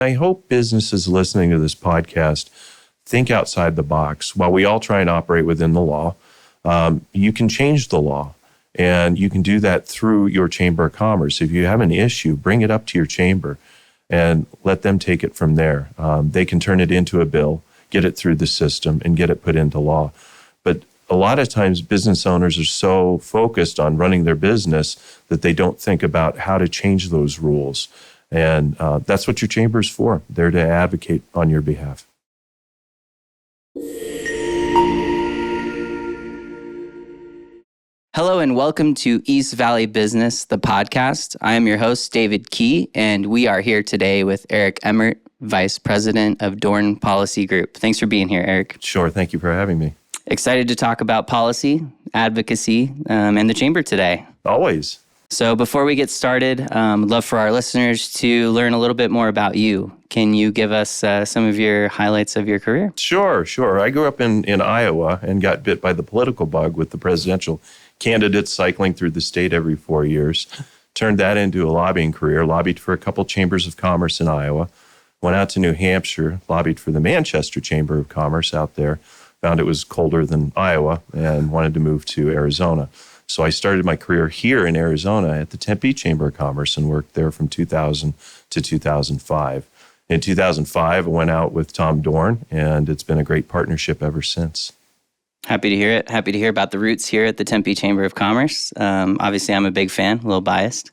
I hope businesses listening to this podcast think outside the box. While we all try and operate within the law, you can change the law, and you can do that through your Chamber of Commerce. If you have an issue, bring it up to your chamber and let them take it from there. They can turn it into a bill, get it through the system, and get it put into law. But a lot of times business owners are so focused on running their business that they don't think about how to change those rules. And that's what your chamber is for. They're to advocate on your behalf. Hello and welcome to East Valley Business, the podcast. I am your host, David Key, and we are here today with Eric Emmert, Vice President of Dorn Policy Group. Thanks for being here, Eric. Sure. Thank you for having me. Excited to talk about policy, advocacy, and the chamber today. Always. So before we get started, I'd love for our listeners to learn a little bit more about you. Can you give us some of your highlights of your career? Sure. I grew up in Iowa and got bit by the political bug with the presidential candidates cycling through the state every 4 years. Turned that into a lobbying career, lobbied for a couple chambers of commerce in Iowa, went out to New Hampshire, lobbied for the Manchester Chamber of Commerce out there, found it was colder than Iowa and wanted to move to Arizona. So I started my career here in Arizona at the Tempe Chamber of Commerce and worked there from 2000 to 2005. In 2005, I went out with Tom Dorn, and it's been a great partnership ever since. Happy to hear it. Happy to hear about the roots here at the Tempe Chamber of Commerce. Obviously, I'm a big fan, a little biased.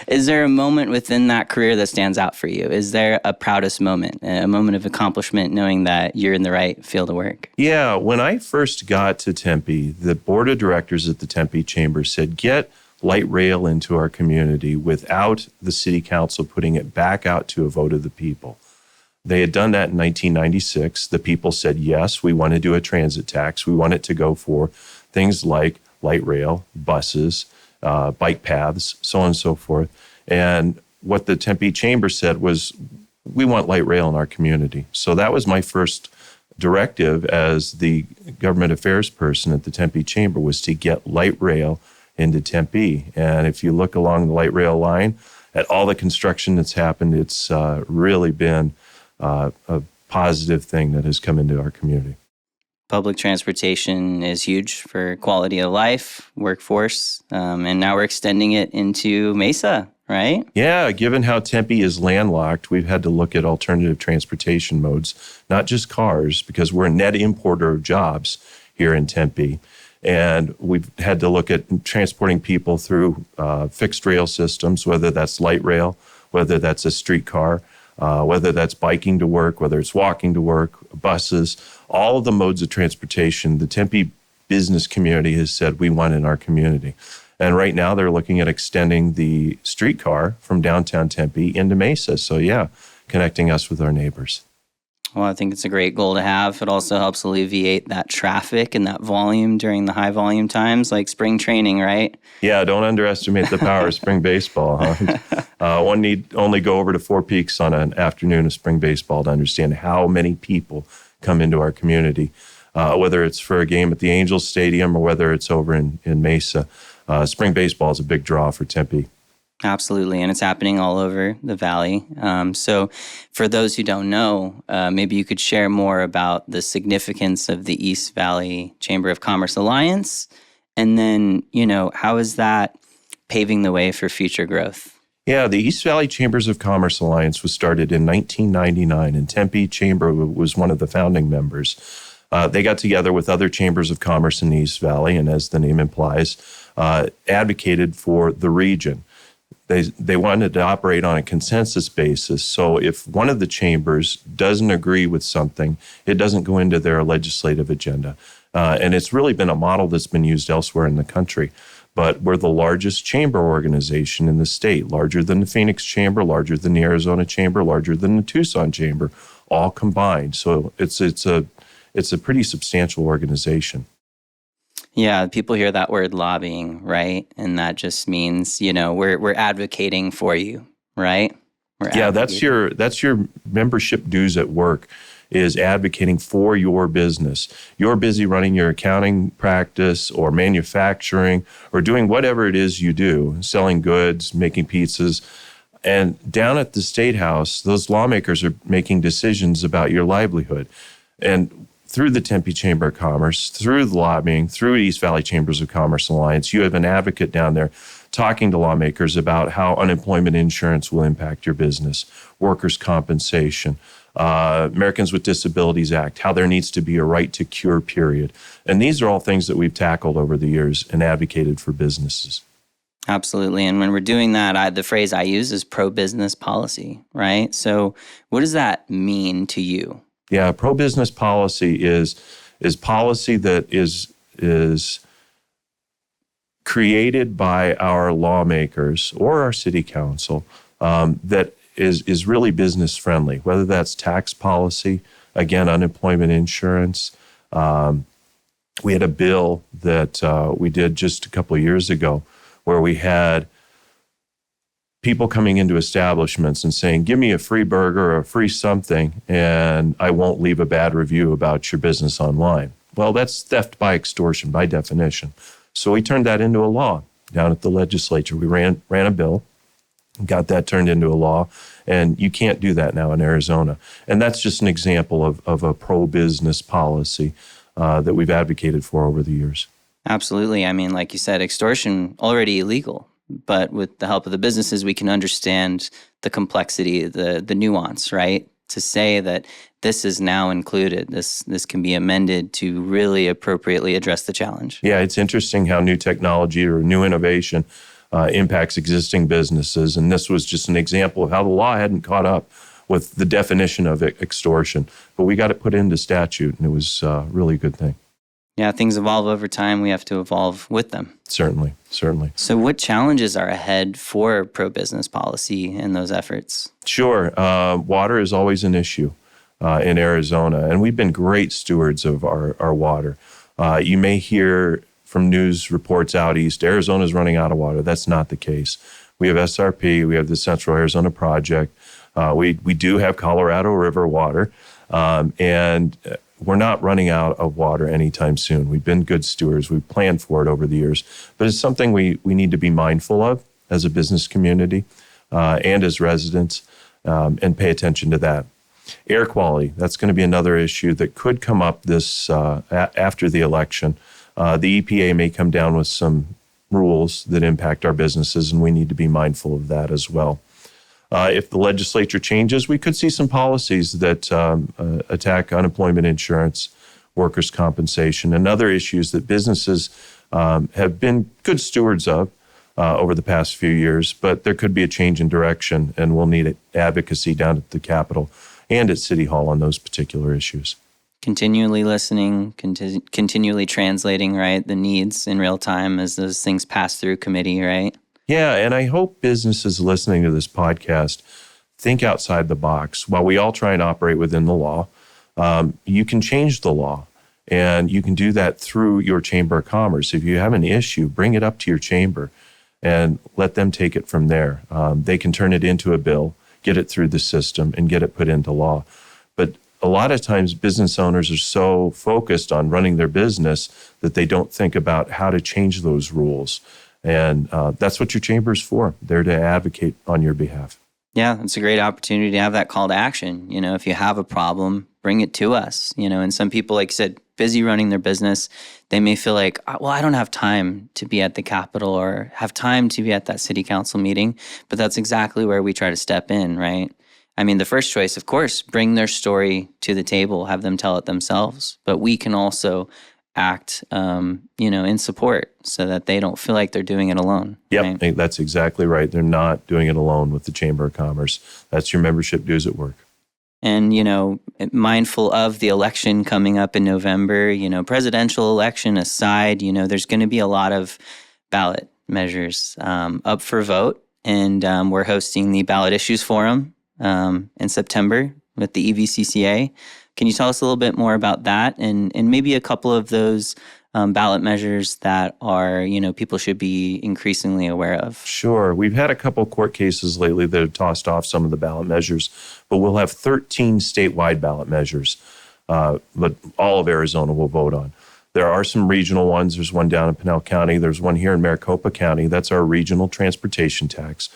Is there a moment within that career that stands out for you? Is there a proudest moment, a moment of accomplishment knowing that you're in the right field of work? Yeah, when I first got to Tempe, the board of directors at the Tempe Chamber said, get light rail into our community without the city council putting it back out to a vote of the people. They had done that in 1996. The people said, yes, we want to do a transit tax. We want it to go for things like light rail, buses, bike paths, so on and so forth. And what the Tempe Chamber said was, we want light rail in our community. So that was my first directive as the government affairs person at the Tempe Chamber, was to get light rail into Tempe. And if you look along the light rail line at all the construction that's happened, it's really been a positive thing that has come into our community. Public transportation is huge for quality of life, workforce, and now we're extending it into Mesa, right? Yeah, given how Tempe is landlocked, we've had to look at alternative transportation modes, not just cars, because we're a net importer of jobs here in Tempe. And we've had to look at transporting people through fixed rail systems, whether that's light rail, whether that's a streetcar, whether that's biking to work, whether it's walking to work, buses, all of the modes of transportation, the Tempe business community has said we want in our community. And right now they're looking at extending the streetcar from downtown Tempe into Mesa. So yeah, connecting us with our neighbors. Well, I think it's a great goal to have. It also helps alleviate that traffic and that volume during the high volume times, like spring training, right? Yeah, don't underestimate the power of spring baseball. Huh? One need only go over to Four Peaks on an afternoon of spring baseball to understand how many people come into our community, whether it's for a game at the Angels Stadium or whether it's over in Mesa. Spring baseball is a big draw for Tempe. Absolutely, and it's happening all over the valley. So for those who don't know, maybe you could share more about the significance of the East Valley Chamber of Commerce Alliance, and then, how is that paving the way for future growth? Yeah, the East Valley Chambers of Commerce Alliance was started in 1999, and Tempe Chamber was one of the founding members. They got together with other chambers of commerce in the East Valley, and as the name implies, advocated for the region. They wanted to operate on a consensus basis. So if one of the chambers doesn't agree with something, it doesn't go into their legislative agenda. And it's really been a model that's been used elsewhere in the country. But we're the largest chamber organization in the state, larger than the Phoenix Chamber, larger than the Arizona Chamber, larger than the Tucson Chamber, all combined. So it's a pretty substantial organization. Yeah, people hear that word lobbying, right? And that just means, we're advocating for you, right? That's your membership dues at work, is advocating for your business. You're busy running your accounting practice or manufacturing or doing whatever it is you do, selling goods, making pizzas. And down at the State House, those lawmakers are making decisions about your livelihood. And through the Tempe Chamber of Commerce, through the lobbying, through East Valley Chambers of Commerce Alliance, you have an advocate down there talking to lawmakers about how unemployment insurance will impact your business, workers' compensation, Americans with Disabilities Act, how there needs to be a right to cure period. And these are all things that we've tackled over the years and advocated for businesses. Absolutely. And when we're doing that, the phrase I use is pro-business policy, right? So what does that mean to you? Yeah, pro-business policy is policy that is created by our lawmakers or our city council that is really business friendly, whether that's tax policy, again, unemployment insurance. We had a bill that we did just a couple of years ago where we had people coming into establishments and saying, give me a free burger or a free something, and I won't leave a bad review about your business online. Well, that's theft by extortion by definition. So we turned that into a law down at the legislature. We ran a bill, got that turned into a law, and you can't do that now in Arizona. And that's just an example of a pro-business policy that we've advocated for over the years. Absolutely. I mean, like you said, extortion already illegal. But with the help of the businesses, we can understand the complexity, the nuance, right? To say that this is now included, this can be amended to really appropriately address the challenge. Yeah, it's interesting how new technology or new innovation impacts existing businesses. And this was just an example of how the law hadn't caught up with the definition of extortion. But we got it put into statute, and it was really a good thing. Yeah, things evolve over time. We have to evolve with them. Certainly. So what challenges are ahead for pro-business policy in those efforts? Sure. Water is always an issue in Arizona, and we've been great stewards of our water. You may hear from news reports out east, Arizona's running out of water. That's not the case. We have SRP. We have the Central Arizona Project. We do have Colorado River water, and we're not running out of water anytime soon. We've been good stewards. We've planned for it over the years. But it's something we need to be mindful of as a business community and as residents and pay attention to that. Air quality, that's going to be another issue that could come up this after the election. The EPA may come down with some rules that impact our businesses, and we need to be mindful of that as well. If the legislature changes, we could see some policies that attack unemployment insurance, workers' compensation, and other issues that businesses have been good stewards of over the past few years. But there could be a change in direction, and we'll need advocacy down at the Capitol and at City Hall on those particular issues. Continually listening, continually translating, right, the needs in real time as those things pass through committee, right? Yeah, and I hope businesses listening to this podcast think outside the box. While we all try and operate within the law, you can change the law, and you can do that through your Chamber of Commerce. If you have an issue, bring it up to your chamber and let them take it from there. They can turn it into a bill, get it through the system, and get it put into law. But a lot of times business owners are so focused on running their business that they don't think about how to change those rules. And that's what your chamber is for. They're to advocate on your behalf. Yeah, it's a great opportunity to have that call to action. You know, if you have a problem, bring it to us. You know, and some people, like you said, busy running their business, they may feel like, well, I don't have time to be at the Capitol or have time to be at that city council meeting. But that's exactly where we try to step in, right? I mean, the first choice, of course, bring their story to the table, have them tell it themselves. But we can also act, in support so that they don't feel like they're doing it alone. Yep, right? That's exactly right. They're not doing it alone with the Chamber of Commerce. That's your membership dues at work. And, mindful of the election coming up in November, presidential election aside, there's going to be a lot of ballot measures up for vote. And we're hosting the Ballot Issues Forum in September with the EVCCA. Can you tell us a little bit more about that and maybe a couple of those ballot measures that are, people should be increasingly aware of? Sure. We've had a couple court cases lately that have tossed off some of the ballot measures, but we'll have 13 statewide ballot measures that all of Arizona will vote on. There are some regional ones. There's one down in Pinal County. There's one here in Maricopa County. That's our regional transportation tax.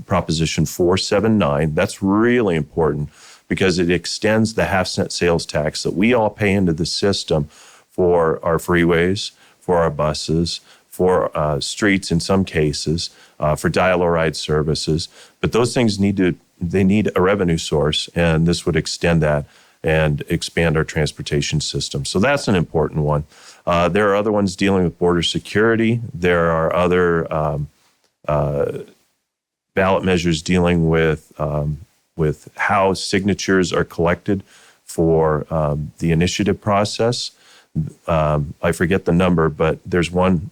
Proposition 479. That's really important because it extends the half-cent sales tax that we all pay into the system for our freeways, for our buses, for streets in some cases, for dial-a-ride services. But those things need a revenue source, and this would extend that and expand our transportation system. So that's an important one. There are other ones dealing with border security. There are other ballot measures dealing with how signatures are collected for the initiative process. I forget the number, but there's one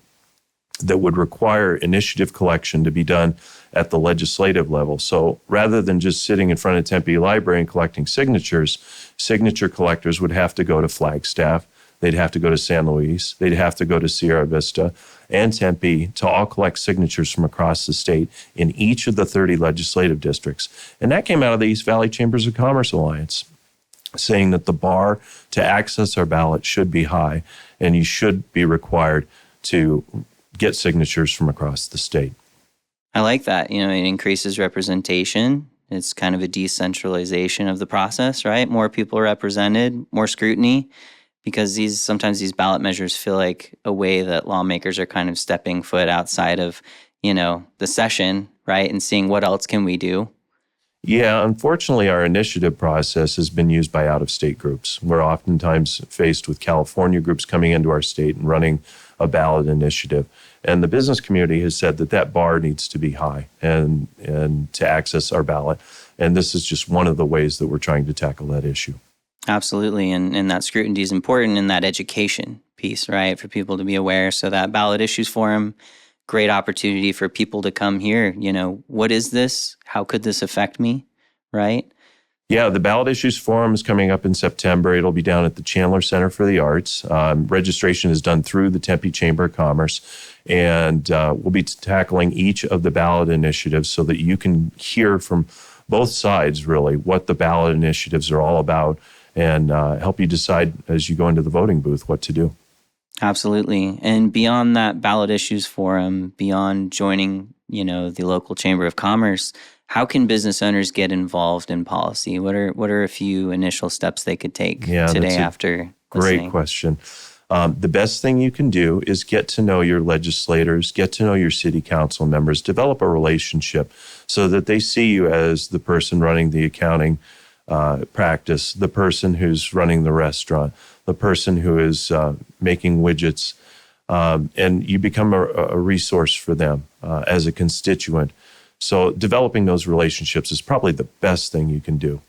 that would require initiative collection to be done at the legislative level. So rather than just sitting in front of Tempe Library and collecting signatures, signature collectors would have to go to Flagstaff, they'd have to go to San Luis, they'd have to go to Sierra Vista and Tempe to all collect signatures from across the state in each of the 30 legislative districts. And that came out of the East Valley Chambers of Commerce Alliance, saying that the bar to access our ballot should be high, and you should be required to get signatures from across the state. I like that. It increases representation. It's kind of a decentralization of the process, right? More people are represented, more scrutiny, because sometimes these ballot measures feel like a way that lawmakers are kind of stepping foot outside of, the session, right? And seeing what else can we do. Yeah, unfortunately, our initiative process has been used by out-of-state groups. We're oftentimes faced with California groups coming into our state and running a ballot initiative. And the business community has said that bar needs to be high and to access our ballot. And this is just one of the ways that we're trying to tackle that issue. Absolutely. And that scrutiny is important in that education piece, right? For people to be aware. So that ballot issues forum, great opportunity for people to come here. What is this? How could this affect me? Right? Yeah, the Ballot Issues Forum is coming up in September. It'll be down at the Chandler Center for the Arts. Registration is done through the Tempe Chamber of Commerce, and we'll be tackling each of the ballot initiatives so that you can hear from both sides, really, what the ballot initiatives are all about, and help you decide as you go into the voting booth what to do. Absolutely. And beyond that Ballot Issues Forum, beyond joining, the local Chamber of Commerce, how can business owners get involved in policy? What are a few initial steps they could take today after listening? Great question. The best thing you can do is get to know your legislators, get to know your city council members, develop a relationship so that they see you as the person running the accounting practice, the person who's running the restaurant, the person who is making widgets, and you become a resource for them as a constituent. So developing those relationships is probably the best thing you can do.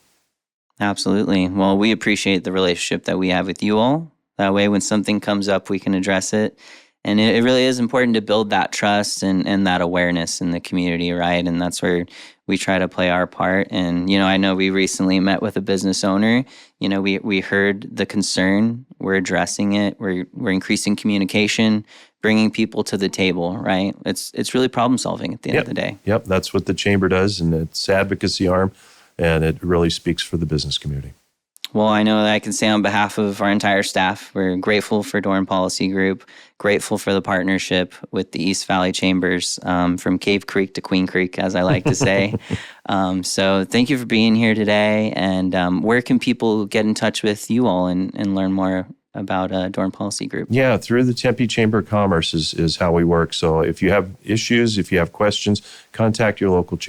Absolutely. Well, we appreciate the relationship that we have with you all. That way, when something comes up, we can address it. And it really is important to build that trust and that awareness in the community, right? And that's where we try to play our part. And, I know we recently met with a business owner. We heard the concern. We're addressing it. We're increasing communication, bringing people to the table, right? It's really problem solving at the end of the day. Yep, that's what the Chamber does, and it's advocacy arm, and it really speaks for the business community. Well, I know that I can say on behalf of our entire staff, we're grateful for Dorn Policy Group, grateful for the partnership with the East Valley Chambers, from Cave Creek to Queen Creek, as I like to say. So thank you for being here today. And where can people get in touch with you all and learn more about Dorn Policy Group? Yeah, through the Tempe Chamber of Commerce is how we work. So if you have issues, if you have questions, contact your local chamber.